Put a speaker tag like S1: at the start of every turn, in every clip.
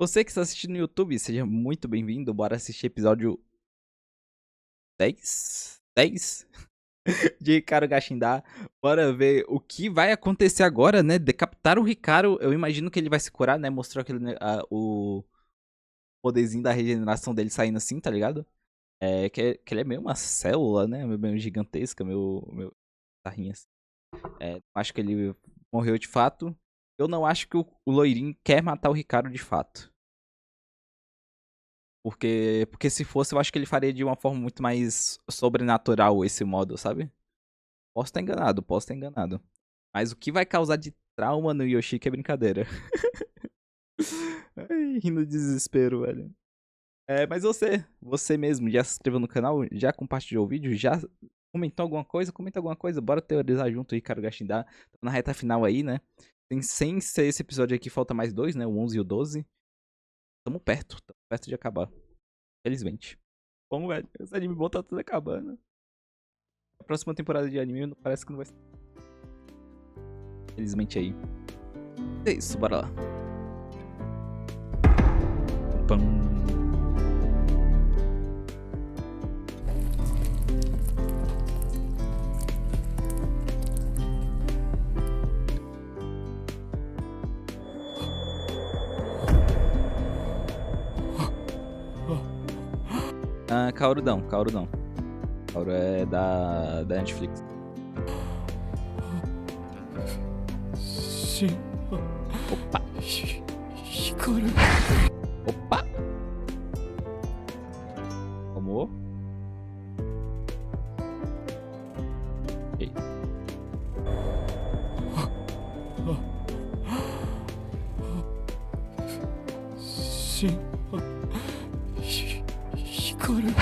S1: Você que está assistindo no YouTube, seja muito bem-vindo. Bora assistir episódio 10 de Hikaru Gashindá. Bora ver o que vai acontecer agora, né? Decapitar o Hikaru. Eu imagino que ele vai se curar, né? Mostrou aquele, o poderzinho da regeneração dele saindo assim, tá ligado? Que ele é meio uma célula, né? Meio gigantesca, meio tarrinha assim. Acho que ele morreu de fato. Eu não acho que o loirinho quer matar o Hikaru de fato. Porque se fosse, eu acho que ele faria de uma forma muito mais sobrenatural esse modo, sabe? Posso estar enganado, posso estar enganado. Mas o que vai causar de trauma no Yoshiki é brincadeira. Ai, rindo de desespero, velho. Mas você mesmo, já se inscreveu no canal? Já compartilhou o vídeo? Já comentou alguma coisa? Comenta alguma coisa, bora teorizar junto aí, Hikaru Gashindá. Tá na reta final aí, né? Sem ser esse episódio aqui, falta mais dois, né? O 11 e o 12. Tamo perto de acabar. Felizmente. Bom, velho, esse anime bom tá tudo acabando. A próxima temporada de anime parece que não vai ser. Felizmente aí. É isso, bora lá. Pam. Kaoru não. Kaoru é da Netflix. Opa!
S2: Hikaru.
S1: Opa! Tomou? Ok.
S2: Hikaru.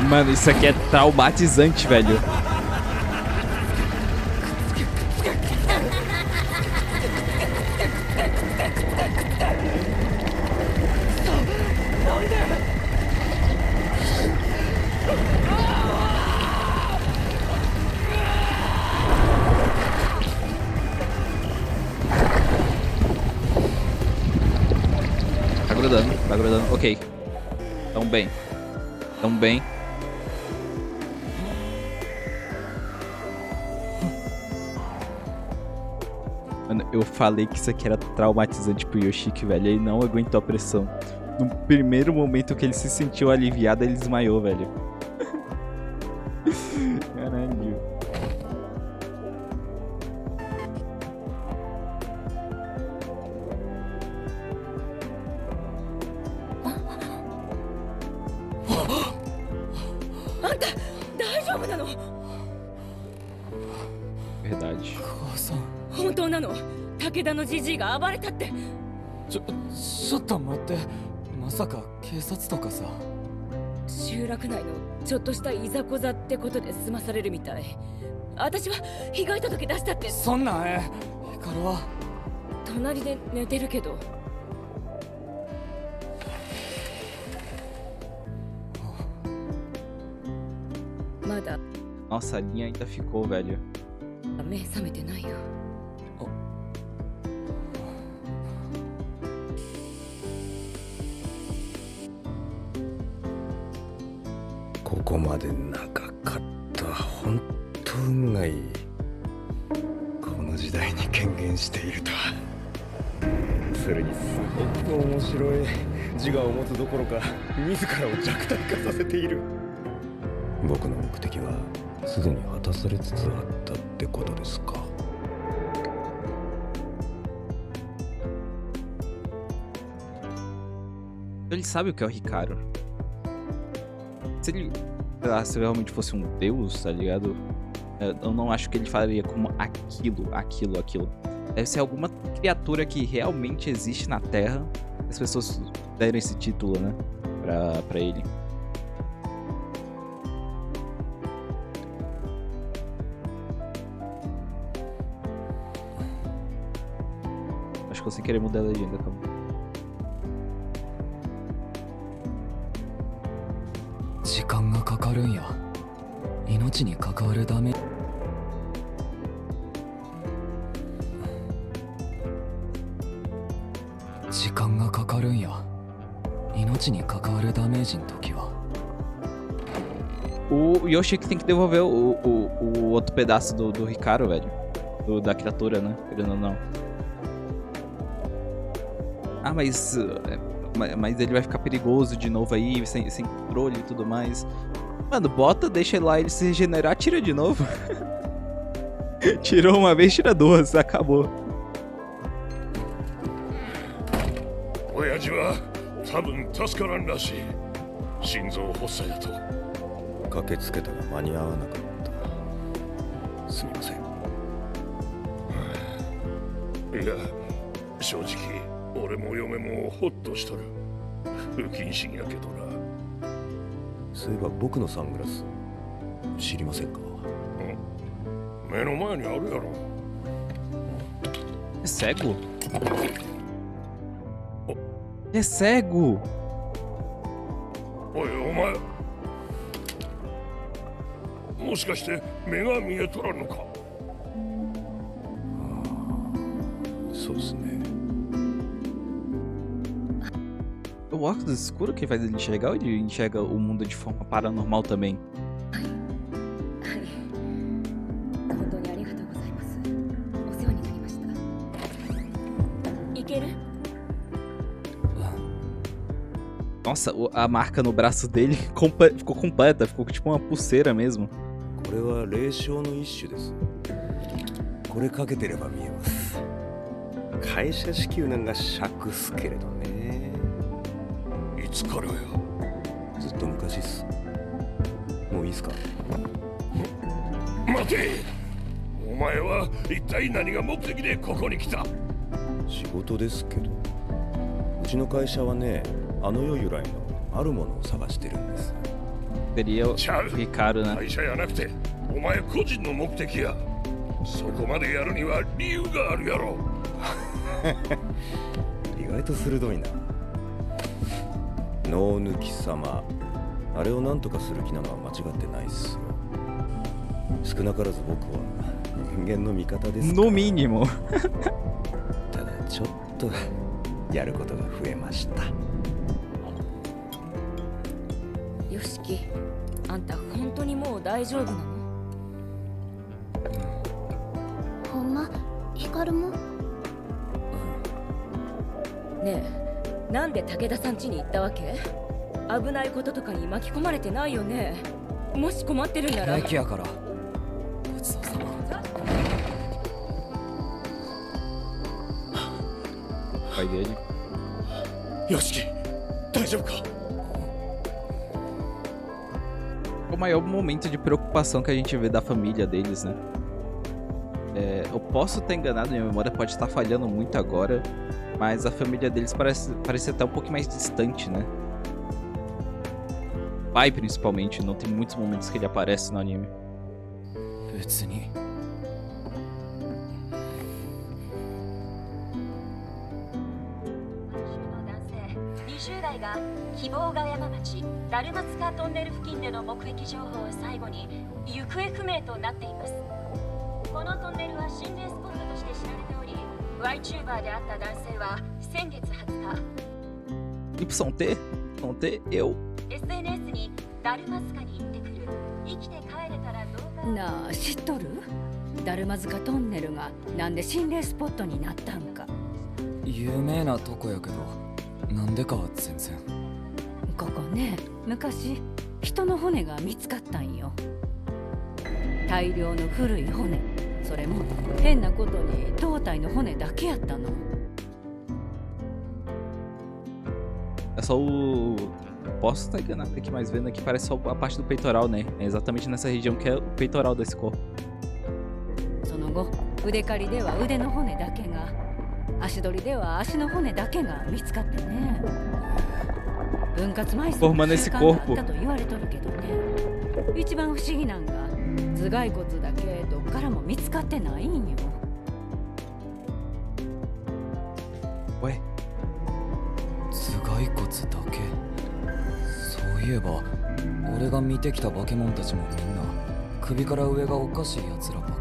S1: Mano, isso aqui é traumatizante, velho. Tá grudando. Ok. Tão bem. Mano, eu falei que isso aqui era traumatizante pro Yoshiki, velho. Ele não aguentou a pressão. No primeiro momento que ele se sentiu aliviado, ele desmaiou, velho. Caralho. Verdade.
S2: 本当なの？武田のじじいが暴れたって。ちょっと待って。まさか警察とかさ。集落内のちょっとしたいざこざってことで済まされるみたい。私は被害届出したって。そんなヒカルは隣で寝てるけど。まだ
S1: Nossa, a linha ainda ficou, velho.
S2: 目覚めてないよ。
S3: ここまで長かった。本当運がいい。この時代に権限しているとは。それにすごく面白い。自我を持つどころか自らを弱体化させている。僕の目的はすでに果たされつつあったってことですか。
S1: Ele sabe o que é o Hikaru. Se ele se realmente fosse um deus, tá ligado? Eu não acho que ele faria como aquilo. Deve ser alguma criatura que realmente existe na Terra. As pessoas deram esse título, né? Pra ele. Acho que eu sem querer mudar a legenda, calma.
S2: 時間がかかる。
S4: るんや。命に関わるダメ。時間がかかるんや。命に関わるダメージの時は。
S1: O Yoshi que tem que devolver o outro pedaço do Ricardo, velho. Da criatura, né? Querendo ou não. Ah, mas ele vai ficar perigoso de novo aí, sem controle e tudo mais. Mano, bota, deixa lá ele se regenerar, tira de novo. Tirou uma vez, tira duas, acabou.
S5: 親父は多分助からんらしい。心臓発作やと。
S3: 駆けつけたが間に合わなかった。すみません。
S5: いや、正直俺も嫁もホッとしとる。不謹慎やけどな。
S3: そういえば僕のサングラス知りませんか？
S5: 目の前にあるやろ。
S1: É cego? É cego!
S5: おい、お前。もしかして目が見えとらんのか？
S3: そうですね。
S1: O óculos escuro que faz ele enxergar ou ele enxerga o mundo de forma paranormal também?
S2: はい本当にありがとうございます。お世話になりました。いける？
S1: Nossa, a marca no braço dele ficou completa, ficou tipo uma pulseira mesmo.
S3: これは霊障の一種です。これかけてれば見えます。会社支給なんが尺っすけれどね。
S5: いつからや？
S3: ずっと昔っす。もういいっすか？
S5: 待て！お前は一体何が目的でここに来た？
S3: 仕事ですけど。うちの会社はね、あの世由来のあるものを探してるんです。
S1: Seria o Ricardo, né?
S5: 会社やなくて、お前個人の目的や。そこまでやるには理由があるやろ。
S3: 意外と鋭いな。脳抜き様、あれを何とかする気なのは間違ってないっすよ。少なからず僕は人間の味方ですから。
S1: No mínimo.
S3: ただちょっとやることが増えました。
S2: よしき、あんた本当にもう大丈夫なの？
S6: ほんま？ヒカルも？
S2: ねえ、なんで武田さん家に行ったわけ？危ないこととかに巻き込まれてないよね。もし困ってるんなら。
S4: 平気やから。ごちそうさま。
S1: Pai dele.
S5: よしき、大丈夫か？
S1: O maior momento de preocupação que a gente vê da família deles, né? Eu posso estar enganado, minha memória pode estar falhando muito agora, mas a família deles parece até um pouco mais distante, né? O pai, principalmente, não tem muitos momentos que ele aparece no anime.
S4: 別に。
S7: 20代が希望ヶ山町ダルマツカトンネル付近での目撃情報を最後に行方不明となっています。このトンネルは心霊スポットとして知られており、VTuber であった男性は先月20日
S1: Y eu.
S7: SNS にダルマツカに行ってくる、生きて帰れたら動画
S2: なあ、知っとる？ダルマ塚トンネルがなんで心霊スポットになったんか。
S4: 有名なとこやけど、なんでかは全然。
S2: ここね、昔人の骨が見つかったんよ。大量の古い骨、それも変なことに胴体の骨だけやったの。
S1: É só o... Posso estar enganado aqui, mas vendo aqui parece só a parte do peitoral, né? É exatamente nessa região que é o peitoral desse corpo.
S2: その後、腕刈りでは腕の骨だけが、足取りでは足の骨だけが見つかってね。分割埋葬の習慣があったと言われとるけどね。一番不思議なんが、頭蓋骨だけどっからも見つかってないんよ。
S1: Ué?
S4: 頭蓋骨だけ。そういえば俺が見てきた化け物たちもみんな首から上がおかしい奴らばっか。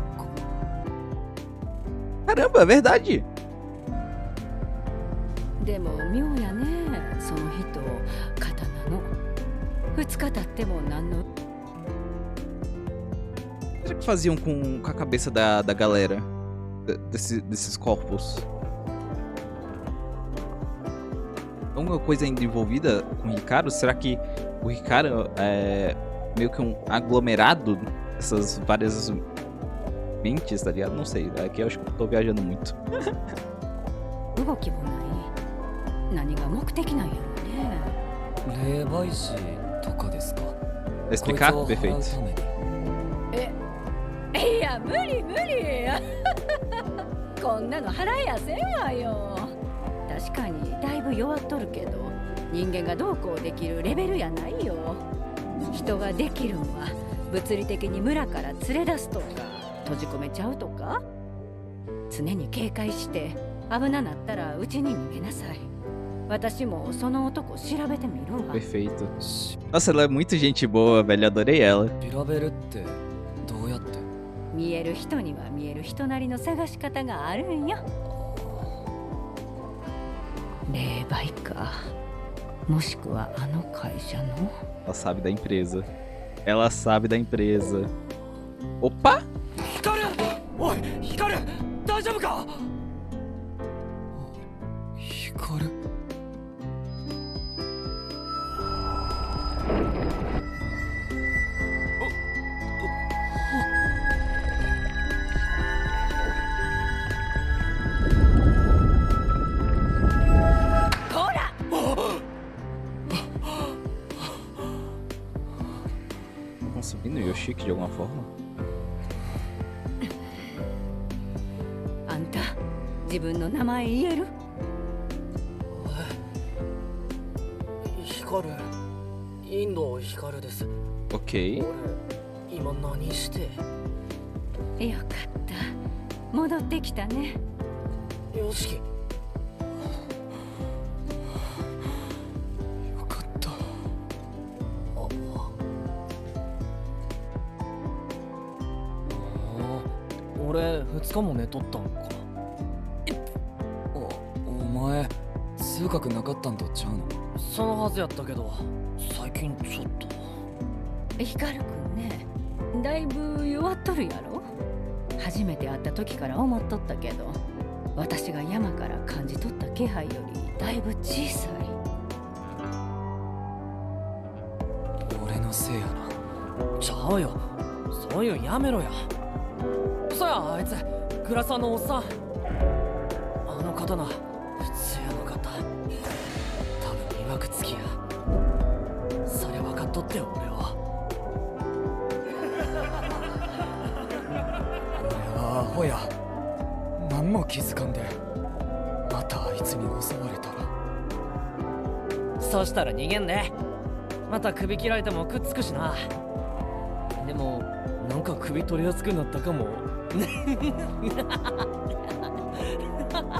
S1: Caramba, é verdade.
S2: でも妙やね、その人刀の2日経っても何の
S1: O que eles faziam com a cabeça da galera? Desses corpos? Alguma coisa ainda envolvida com o Ricardo? Será que o Ricardo é meio que um aglomerado dessas várias mentes, tá ligado? Não sei, aqui eu acho que eu tô viajando muito.
S2: 動きもない。何が目的なんやろね。
S4: 霊媒師とかですか。
S1: Explicar?
S4: こいつを払う
S1: Perfeito.
S4: ために。
S2: いや無理無理こんなの払えやせんわよ。確かにだいぶ弱っとるけど、人間がどうこうできるレベルやないよ。人ができるんは物理的に村から連れ出すとか閉じ込めちゃうとか。常に警戒して危ななったらうちに逃げなさい。私もその男調べてみるわ。
S1: Perfeito. Nossa, ela é muito gente boa, velho. Adorei ela.
S4: 調べるってどうやって。
S2: 見える人には見える人なりの探し方があるんよ。霊媒か、もしくはあの会社の。
S1: Ela sabe da empresa. Ela sabe da empresa. Opa!
S4: 光る。おい光る、大丈夫か。光る。
S2: こら！
S1: Estão subindo o Yoshiki de alguma forma?
S2: あんた自分の名前言える？
S8: 光る、インド光です。
S1: Ok.
S8: 俺今何して？
S2: よかった戻ってきたね。
S8: よしき。
S4: よかった。
S8: 俺2日も寝とったんか。
S4: お前痛覚なかったんとちゃうの。
S8: そのはずやったけど最近ちょっと。
S2: 光くんね、だいぶ弱っとるやろ。初めて会った時から思っとったけど、私が山から感じ取った気配よりだいぶ小さい。
S4: 俺のせいやな。
S8: ちゃうよ、そういうやめろや。そやあいつグラサンのおっさん、あの刀普通やなかった。多分いわくつきや。それ分かっとってよ俺は。
S4: 俺はアホや。何も気づかんでまたあいつに襲われたら。
S8: そしたら逃げんで。また首切られてもくっつくしな。でもなんか首取りやすくなったかも。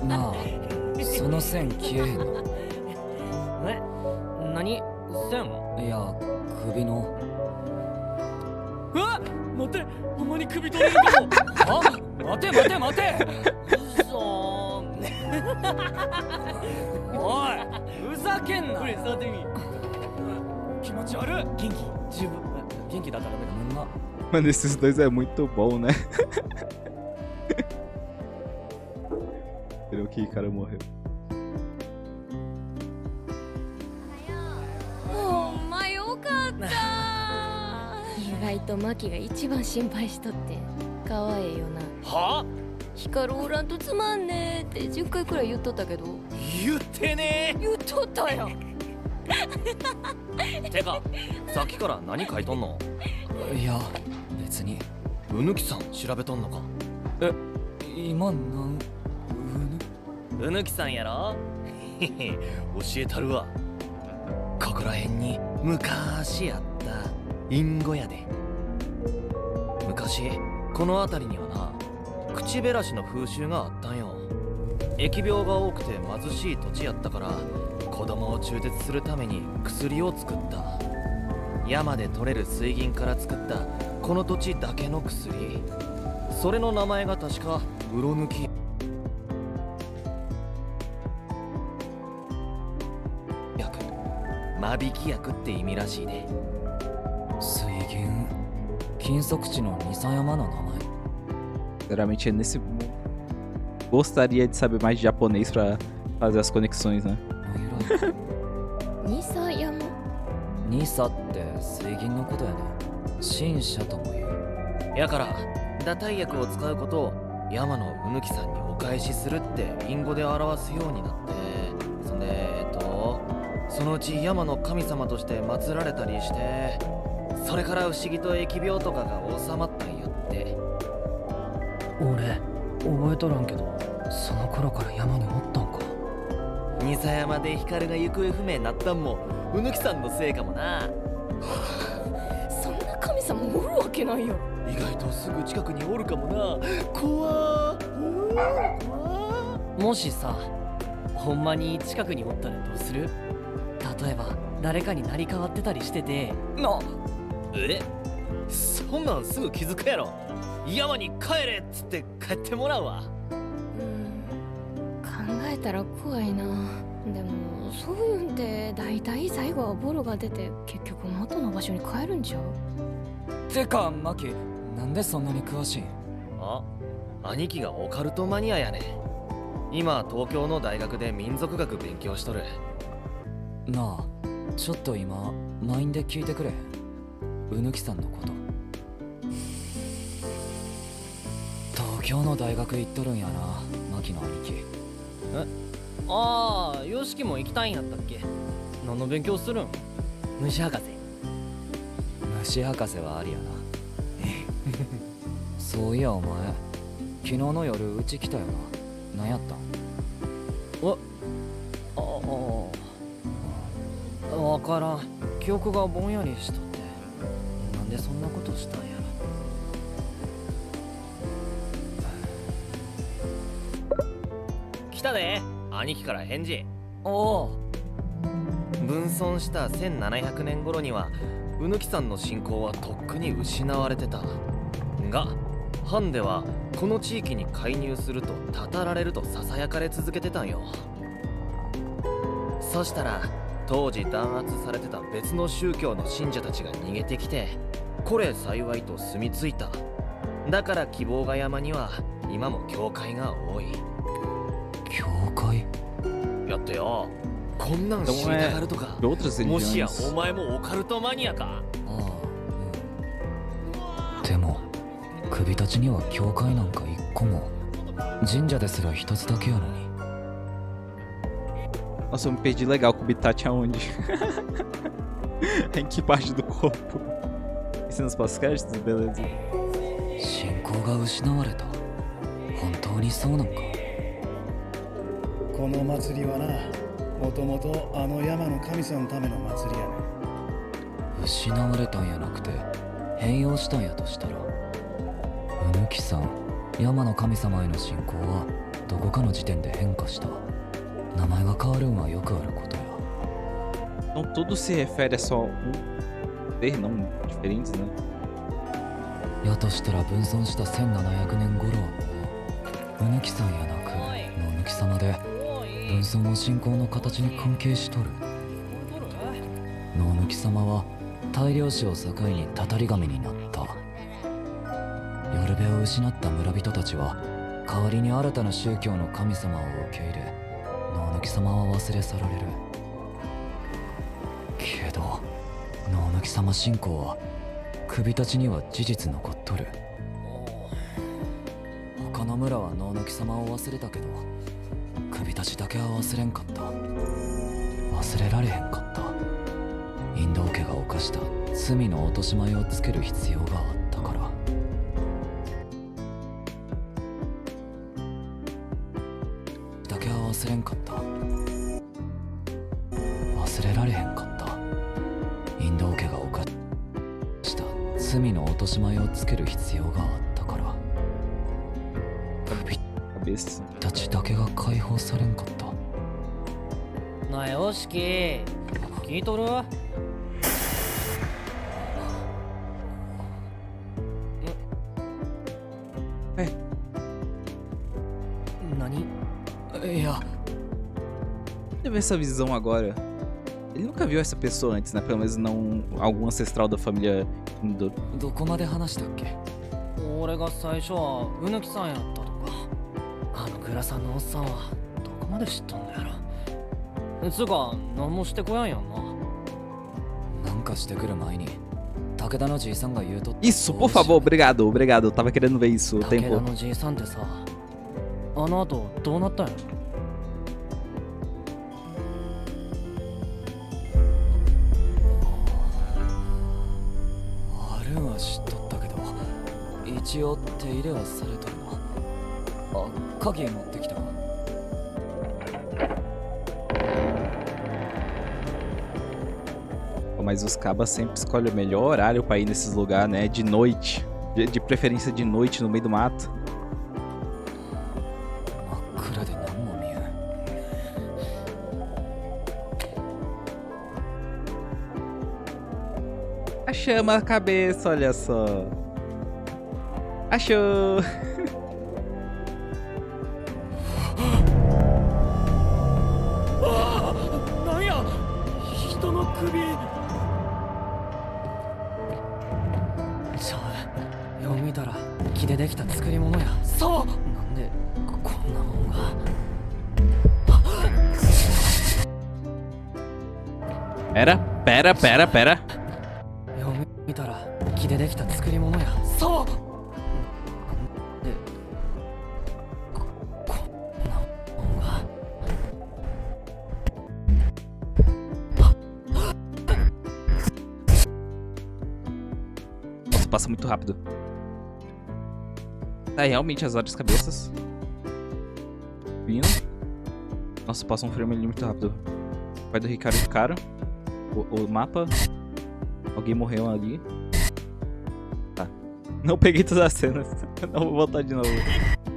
S4: なあその線消えへんの。
S8: え、何線？
S4: いや首の。
S8: うわっ待って、ほんまに首取れるかも。あ、待て待て待て。うそおいふざけんな。これ触ってみ。気持ち悪い。元気十分元気だったらダメだ。
S4: みんな
S1: Mano, esses dois é muito bom, né? Pelo que o cara morreu.
S6: ほんまよかった意外とマキが一番心配しとってかわええよな。
S8: は？
S6: 光おらんとつまんねーって10回くらい言っとったけど。
S8: 言ってね
S6: 言っとったよ。
S8: てかさっきから何書いとんの？
S4: いや別に。
S8: うぬきさん調べとんのか？
S4: え今なん
S8: うぬきさんやろ。へへ教えたるわ。ここらへんに昔あったインゴやで。昔この辺りにはな口減らしの風習があったんよ。疫病が多くて貧しい土地やったから子供を中絶するために薬を作った。山で取れる水銀から作ったこの土地だけの薬。それの名前が確かうろ抜き薬、間引き薬って意味らしいで。
S4: 水銀、金属地のニサ山の名前。
S1: Sinceramente, é nesse. Gostaria de saber mais de japonês pra fazer as conexões, né?
S6: ニサ山。
S4: ニサって水銀のことやね。新社とも言う。
S8: やから打退薬を使うことを山のうぬきさんにお返しするって隠語で表すようになって、そんでそのうち山の神様として祀られたりして、それから不思議と疫病とかが収まったんやって。
S4: 俺覚えとらんけど、その頃から山におったんか。
S8: ニサ山で光が行方不明になったんもうぬきさんのせいかもな。
S6: そんな神様おるわけないよ。
S8: 意外とすぐ近くにおるかもな。怖もしさ、ほんまに近くにおったらどうする？例えば誰かになり変わってたりしてて。そんなんすぐ気づくやろ。山に帰れっつって帰ってもらうわ。
S6: 考えたら怖いな。でもそういうんって大体最後はボロが出て結局元の場所に帰るんじゃう。
S4: てかマキ、なんでそんなに詳しいん？
S8: 兄貴がオカルトマニアやね。今東京の大学で民族学勉強しとる。
S4: なあ、ちょっと今マインで聞いてくれ。うぬきさんのこと。東京の大学行っとるんやな、マキの兄貴。
S8: よしきも行きたいんやったっけ？何の勉強するん？虫博士。
S4: 虫博士はありやな。そういやお前、昨日の夜うち来たよな。何やったん？わからん。記憶がぼんやりしとって。なんでそんなことしたんやろ。来たで、兄貴から返事。分損した1700年頃にはうぬきさんの信仰はとっくに失われてたが、藩ではこの地域に介入するとたたられるとささやかれ続けてたんよ。そしたら当時弾圧されてた別の宗教の信者たちが逃げてきて、これ幸いと住み着いた。だから希望が山には今も教会が多い。教会？
S8: やってよ、こんなん知りたがるとか。
S1: De outras
S8: もしや
S1: religiões.
S8: お前もオカルトマニアか？
S4: でも首たちには教会なんか一個も、神社ですら一つだけやのに。
S1: Nossa, eu me perdi legal com o Bitat aonde? Em que parte do corpo? Isso nos pós-créditos? Beleza.
S4: 信仰が失われた。本当にそうなんか？
S9: この祭りはな、もともとあの山の神さんのための祭りやね。
S4: 失われたんやなくて変容したんやとしたら、うぬきさん、山の神様への信仰はどこかの時点で変化した。名前が変わるんはよくあることや。
S1: Então tudo se refere a só ser, não diferentes, né?
S4: やとしたら分損した1700年頃はもううぬきさんやなくのぬき様で分損も信仰の形に関係しとる。のぬき様は大量死を境にたたり神になった。ヨルベを失った村人たちは代わりに新たな宗教の神様を受け入れ、のぬき様は忘れ去られる。けどのぬき様信仰は首たちには事実残っとる。他の村はのぬき様を忘れたけど、首たちだけは忘れんかった。忘れられへんかった。インド家が犯した罪の落とし前をつける必要があったから。だけは忘れんかった。忘れられへんかった。インド家が犯した罪の落とし前をつける必要があったから。首
S1: Cabeça.
S4: たちだけが解放されんかった。
S8: なあよしき、聞いとる？いや
S1: Teve essa visão agora. Ele nunca viu essa pessoa antes, né? Pelo menos não algum ancestral da família Indo.
S8: どこまで話したっけ。俺が最初はうぬきさんやったとか、あのグラさんのおっさんはどこまで知っとんのやろ。つうか何もしてこやんやんな。なんかしてくる前に武田のじいさんが言うと
S1: Isso, por favor, obrigado, obrigado. Eu tava querendo ver isso o
S8: 武田
S1: tempo.
S8: のじいさんってさ、あの後どうなったんや。あるんは知っとったけど、一応手入れはされとるな。あ、鍵持ってきた。
S1: Mas os cabas sempre escolhem o melhor horário pra ir nesses lugares, né? De noite. De preferência de noite, no meio do mato. Achamos a cabeça, olha só. Achou! Pera.
S8: よく見たら木でできた作り物や。そう。で、こんなもんが。
S1: Nossa, passa muito rápido. Tá, realmente as várias cabeças. Vindo. Nossa, passa um frame ali muito rápido. Vai do Ricardo. O mapa. Alguém morreu ali. Tá. Não peguei todas as cenas. Não vou voltar de novo.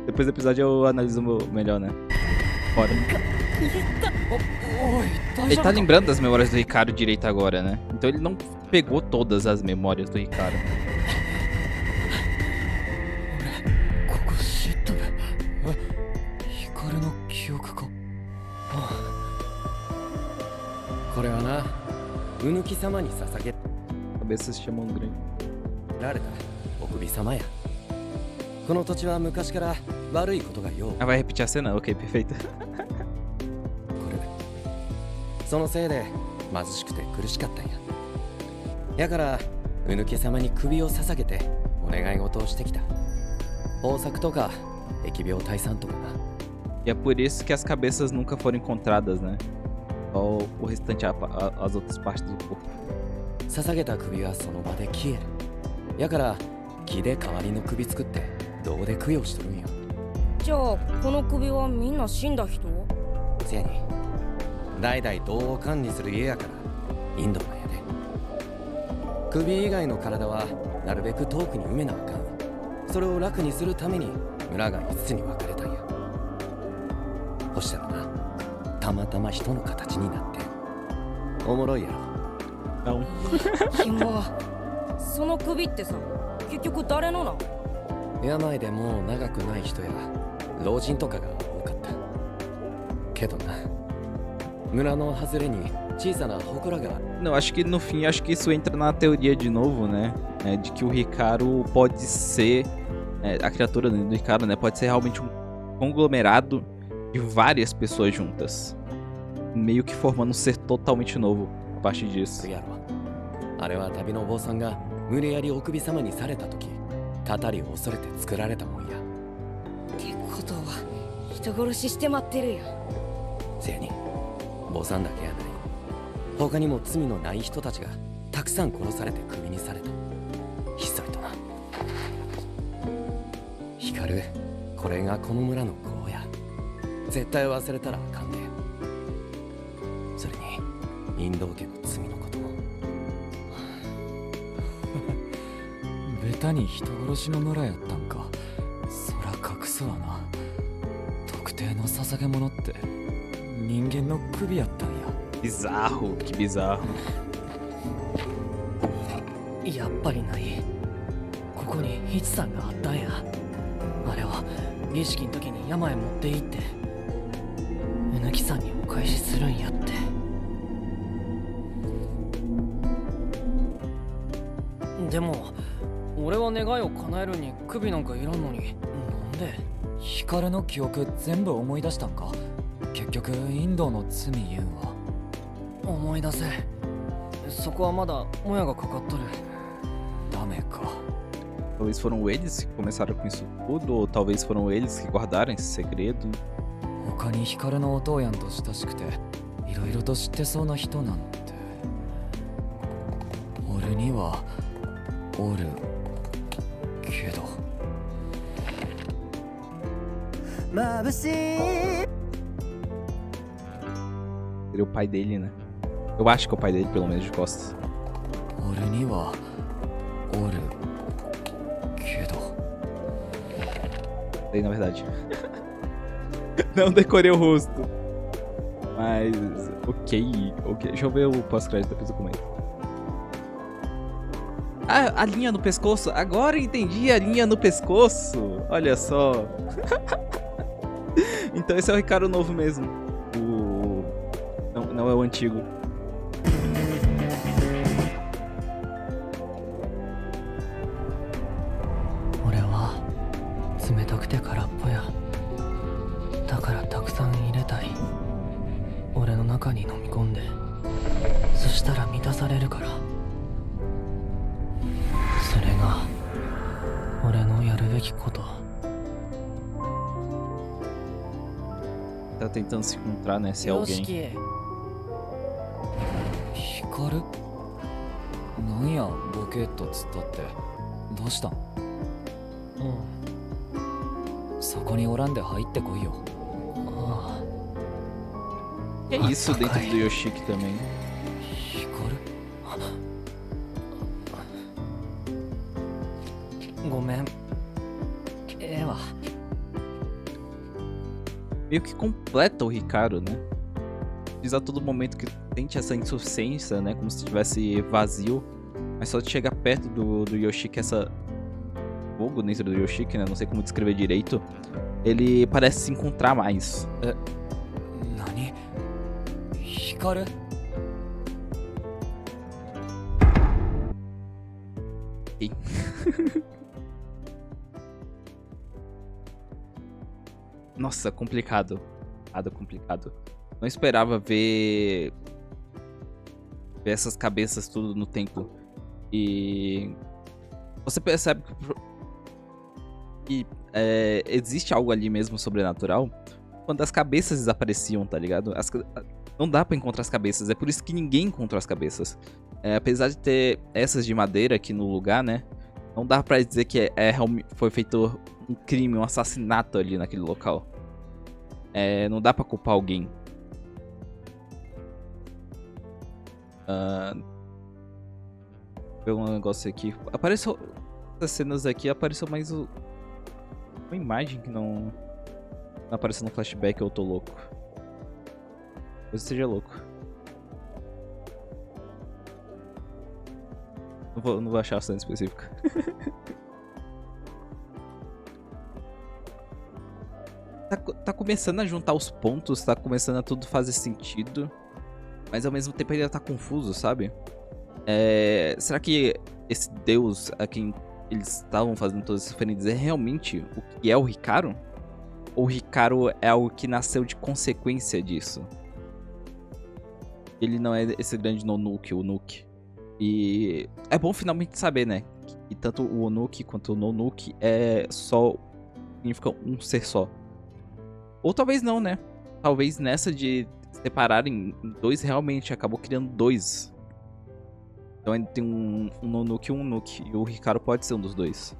S1: Depois do episódio eu analiso melhor, né? Fora. Ele tá lembrando das memórias do Ricardo direito agora, né? Então ele não pegou todas as memórias do Ricardo.
S3: これはな、うぬき様に捧げ
S1: Cabeça se chamam grande.
S3: られたお首様や。この土地は昔から悪いことがよう。
S1: Ah, vai repetir a cena? Ok, perfeito.
S3: そのせいで貧しくて苦しかったんや。やからうぬき様に首を捧げてお願い事をしてきた。豊作とか疫病退散とかな。
S1: E é por isso que as cabeças nunca foram encontradas, né? Só o restante, as outras partes do corpo.
S3: 捧げた首はその場で消える。やから木で代わりの首作って銅で供養しとるんよ。
S2: じゃあこの首はみんな死んだ人？
S3: せやに代々銅を管理する家やからインドなんやで。首以外の体はなるべく遠くに埋めなあかん。それを楽にするために村が5つに分かれたんや。そしたらな、たまたま人の形になっておもろいやろ。
S2: ひもその首ってさ、結局誰のな？
S3: 病でもう長くない人や老人とかが多かった。けどな、村の外れに小さな祠が。
S1: Não, acho que no fim, acho que isso entra na teoria de novo, né? De que o Ricardo pode ser, a criatura do Ricardo, né? Pode ser realmente um conglomerado de várias pessoas juntas, meio que formando um ser totalmente novo a partir disso.
S3: あれは旅のお坊さんが無理やりお首様にされた時、たたりを恐れて作られたもんや。
S2: ってことは人殺しして待ってるよ。
S3: せやに坊さんだけやない。他にも罪のない人たちがたくさん殺されて首にされた。ひっそりとな。光、これがこの村の子や。絶対忘れたらあかんで。それにインド家の罪のことも。
S4: ベタに人殺しの村やったんか。そら隠すわな。特定の捧げ物って人間の首やったんや。
S1: Bizarro, que bizarro.
S8: やっぱりない。ここにヒチさんがあったんや。あれは儀式の時に山へ持って行って。ぬきさんにお返しするんやって。でも俺は願いを叶えるに首なんかいらんのに、なんで？
S4: ヒカルの記憶全部思い出したんか？結局インドの罪言うんは。
S8: 思い出せ。そこはまだもやがかかっとる。
S4: ダメか。
S1: Talvez foram eles que começaram com isso tudo, ou talvez foram eles que guardaram esse segredo.
S4: 他にヒカルのお父やんと親しくていろいろと知ってそうな人なんて俺にはおるけど。
S8: 眩しい。
S1: Seria o pai dele, né? Eu acho que é o pai dele, pelo menos de costas.
S4: 俺にはおるけど。
S1: Sei, na verdade. Não decorei o rosto. Mas, ok. Deixa eu ver o pós-crédito, depois eu comento. Ah, a linha no pescoço. Agora entendi a linha no pescoço. Olha só. Então esse é o Ricardo novo mesmo. Não é o antigo.
S8: Ore wa 冷たくて空っぽや。だからたくさん入れたい。俺の中に飲み込んで、そしたら満たされるから。それが俺のやるべきこと。
S1: Tá tentando se encontrar, né? Se é alguém.
S4: ヒカルなんやボケっとつったってどうしたん？そこにおらんで入ってこいよ。
S8: ああ。
S1: Que é isso dentro do Yoshiki também?
S4: ヒカル？
S8: ごめん。ええわ。
S1: Meio que completa o Ricardo, né? Diz a todo momento que sente essa insuficiência, né? Como se estivesse vazio. Mas só de chegar perto do Yoshiki, essa fogo dentro do Yoshiki, né? Não sei como descrever direito. Ele parece se encontrar mais.
S4: Nani? Hikaru?
S1: Ih. Nossa, complicado. Complicado. Não esperava ver essas cabeças tudo no templo. E você percebe que existe algo ali mesmo sobrenatural quando as cabeças desapareciam, tá ligado? Não dá pra encontrar as cabeças, é por isso que ninguém encontrou as cabeças. Apesar de ter essas de madeira aqui no lugar, né? Não dá pra dizer que foi feito um crime, um assassinato ali naquele local. Não dá pra culpar alguém. Vou ver um negócio aqui. Apareceu. Essas cenas aqui apareceu mais uma imagem que não apareceu no flashback. Eu tô louco. Talvez eu esteja louco. Não vou achar a cena específica. Tá começando a juntar os pontos, tá começando a tudo fazer sentido. Mas ao mesmo tempo ainda tá confuso, sabe? Será que esse deus a quem eles estavam fazendo todas essas referências é realmente o que é o Ricardo? Ou o Ricardo é algo que nasceu de consequência disso? Ele não é esse grande Nonuki, o Nuki. E é bom finalmente saber, né? Que tanto o Onuki quanto o Nonuki significa um ser só. Ou talvez não, né? Talvez nessa de separarem em dois, realmente acabou criando dois. Então ainda tem um Nonuki e um Nuki. E o Ricardo pode ser um dos dois.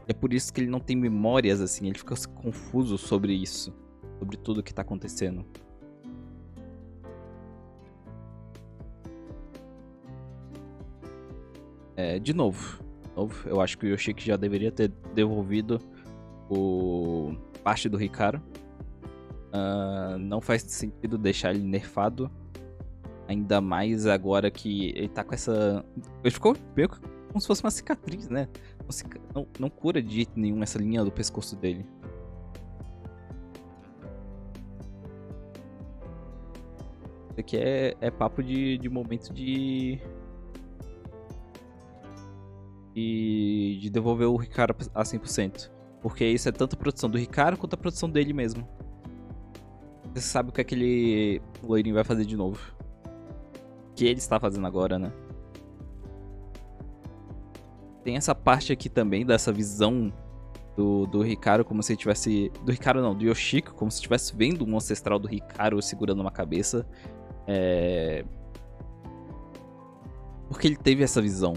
S1: É por isso que ele não tem memórias, assim. Ele fica confuso sobre isso. Sobre tudo que tá acontecendo. De novo, eu acho que o Yoshiki já deveria ter devolvido parte do Ricardo. Não faz sentido deixar ele nerfado. Ainda mais agora que ele tá com essa... Ele ficou meio como se fosse uma cicatriz, né? Não cura de jeito nenhum essa linha do pescoço dele. Isso aqui é papo de momento de devolver o Ricardo a 100%. Porque isso é tanto a produção do Ricardo quanto a produção dele mesmo. Você sabe o que aquele loirinho vai fazer de novo. O que ele está fazendo agora, né? Tem essa parte aqui também dessa visão do Ricardo como se tivesse... Do Ricardo não, do Yoshiko, como se estivesse vendo um ancestral do Ricardo segurando uma cabeça. Porque ele teve essa visão.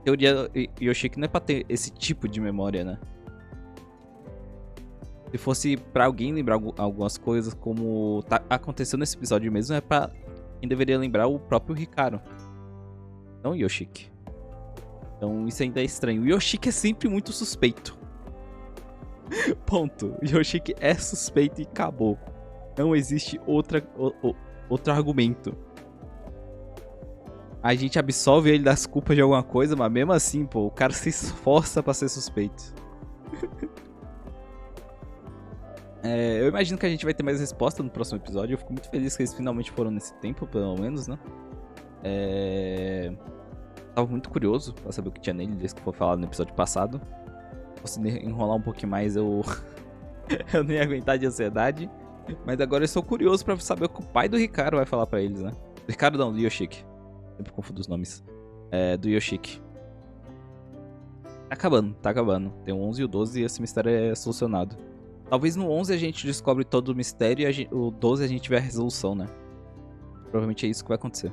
S1: Em teoria, Yoshiki não é pra ter esse tipo de memória, né? Se fosse pra alguém lembrar algumas coisas, como aconteceu nesse episódio mesmo, é pra quem deveria lembrar o próprio Ricardo, não o Yoshiki. Então isso ainda é estranho. O Yoshiki é sempre muito suspeito. Ponto. O Yoshiki é suspeito e acabou. Não existe outro argumento. A gente absolve ele das culpas de alguma coisa, mas mesmo assim, pô, o cara se esforça pra ser suspeito. Eu imagino que a gente vai ter mais resposta no próximo episódio. Eu fico muito feliz que eles finalmente foram nesse tempo, pelo menos, né? Tava muito curioso pra saber o que tinha nele, desde que foi falado no episódio passado. Se enrolar um pouquinho mais, eu não ia aguentar de ansiedade. Mas agora eu sou curioso pra saber o que o pai do Ricardo vai falar pra eles, né? Do Ricardo não, do Yoshiki. Sempre confundo os nomes. Do Yoshiki. Tá acabando. Tem o 11 e o 12 e esse mistério é solucionado. Talvez no 11 a gente descobre todo o mistério e o 12 a gente vê a resolução, né? Provavelmente é isso que vai acontecer.